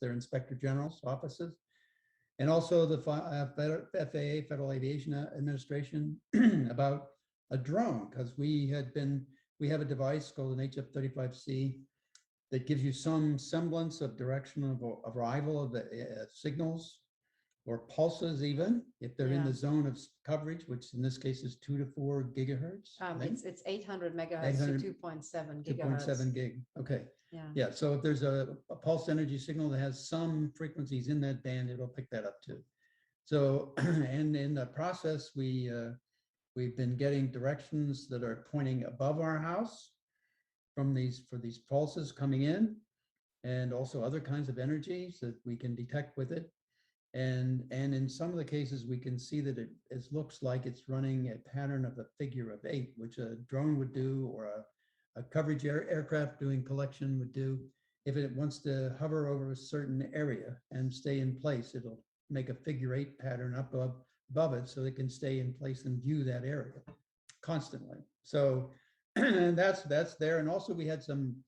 their inspector general's offices, and also the FAA, Federal Aviation Administration, about a drone, because we have a device called an HF-35C that gives you some semblance of direction of arrival of the signals or pulses, even if they're in the zone of coverage, which in this case is 2 to 4 gigahertz. It's 800 megahertz to 2.7 gigahertz. 2.7 gig. Okay. Yeah. So if there's a pulse energy signal that has some frequencies in that band, it'll pick that up too. So, and in the process, we've been getting directions that are pointing above our house for these pulses coming in, and also other kinds of energies that we can detect with it. And in some of the cases, we can see that it looks like it's running a pattern of a figure of 8, which a drone would do, or a coverage aircraft doing collection would do. If it wants to hover over a certain area and stay in place, it'll make a figure 8 pattern up above it, so it can stay in place and view that area constantly. So that's there. And also we had some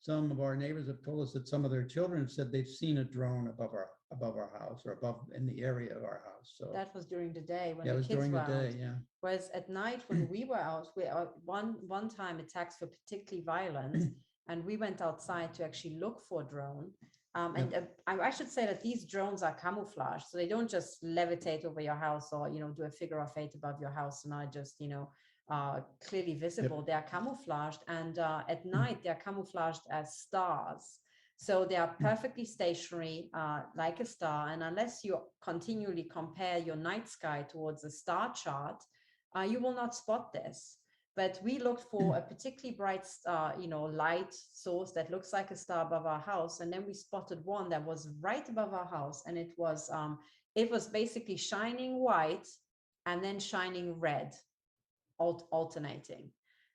of our neighbors have told us that some of their children have said they've seen a drone above our house, or above in the area of our house. So that was during the day when it the was kids during were the day, out. yeah. Whereas at night when we were out, one time attacks were particularly violent, and we went outside to actually look for a drone. I should say that these drones are camouflaged, so they don't just levitate over your house or do a figure of 8 above your house and are just clearly visible. Yep. They are camouflaged, and at night they're camouflaged as stars. So they are perfectly stationary, like a star. And unless you continually compare your night sky towards a star chart, you will not spot this. But we looked for a particularly bright, light source that looks like a star above our house, and then we spotted one that was right above our house, and it was basically shining white and then shining red, alternating.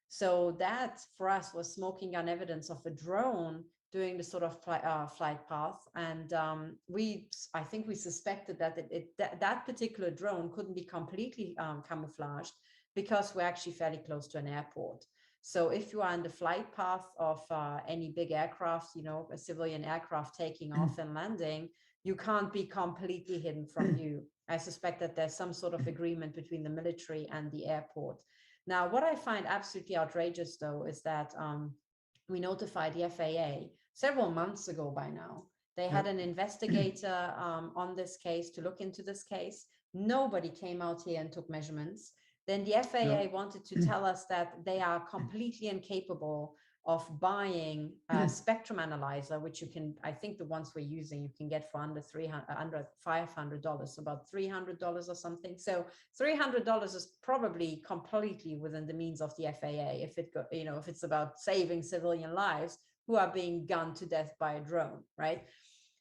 So that for us was smoking gun evidence of a drone doing the sort of flight path, and I think we suspected that that particular drone couldn't be completely camouflaged, because we're actually fairly close to an airport. So if you are in the flight path of any big aircraft, a civilian aircraft taking off and landing, you can't be completely hidden from view. I suspect that there's some sort of agreement between the military and the airport. Now, what I find absolutely outrageous, though, is that we notified the FAA several months ago by now. They had an investigator on this case to look into this case. Nobody came out here and took measurements. Then the FAA wanted to tell us that they are completely incapable of buying a spectrum analyzer, which you can, I think the ones we're using, you can get for under $500, about $300 or something. So $300 is probably completely within the means of the FAA if it's about saving civilian lives who are being gunned to death by a drone, right?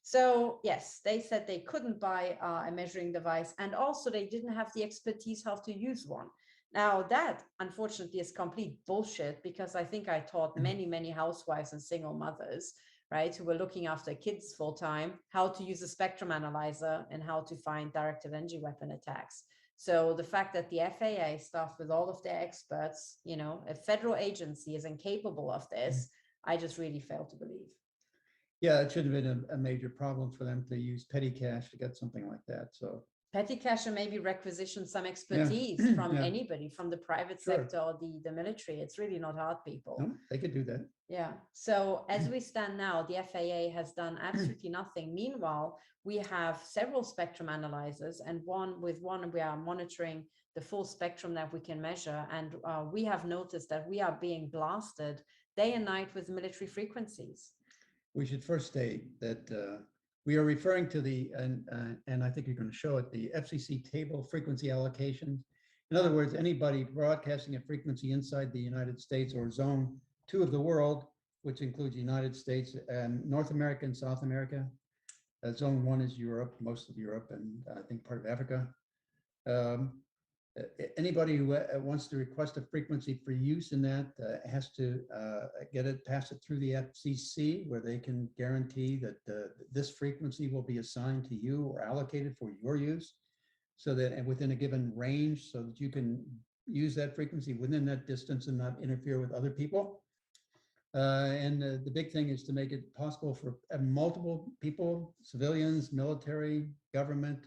So yes, they said they couldn't buy a measuring device, and also they didn't have the expertise how to use one. Now that, unfortunately, is complete bullshit, because I think I taught many, many housewives and single mothers, right, who were looking after kids full time, how to use a spectrum analyzer and how to find directed energy weapon attacks. So the fact that the FAA, staffed with all of their experts, a federal agency, is incapable of this, I just really fail to believe. Yeah, it should have been a major problem for them to use petty cash to get something like that. So petty cash, and maybe requisition some expertise from anybody, from the private sector or the military. It's really not hard, people. No, they could do that. Yeah. So as we stand now, the FAA has done absolutely nothing. Meanwhile, we have several spectrum analyzers, and one we are monitoring the full spectrum that we can measure. And we have noticed that we are being blasted day and night with military frequencies. We should first state that we are referring to and I think you're going to show it, the FCC table frequency allocations. In other words, anybody broadcasting a frequency inside the United States or zone 2 of the world, which includes the United States and North America and South America. Zone 1 is Europe, most of Europe, and I think part of Africa. Anybody who wants to request a frequency for use in that has to pass it through the FCC, where they can guarantee that this frequency will be assigned to you or allocated for your use, so that within a given range, so that you can use that frequency within that distance and not interfere with other people. And the big thing is to make it possible for multiple people, civilians, military, government,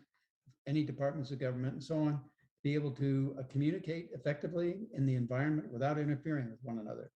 any departments of government and so on, be able to communicate effectively in the environment without interfering with one another.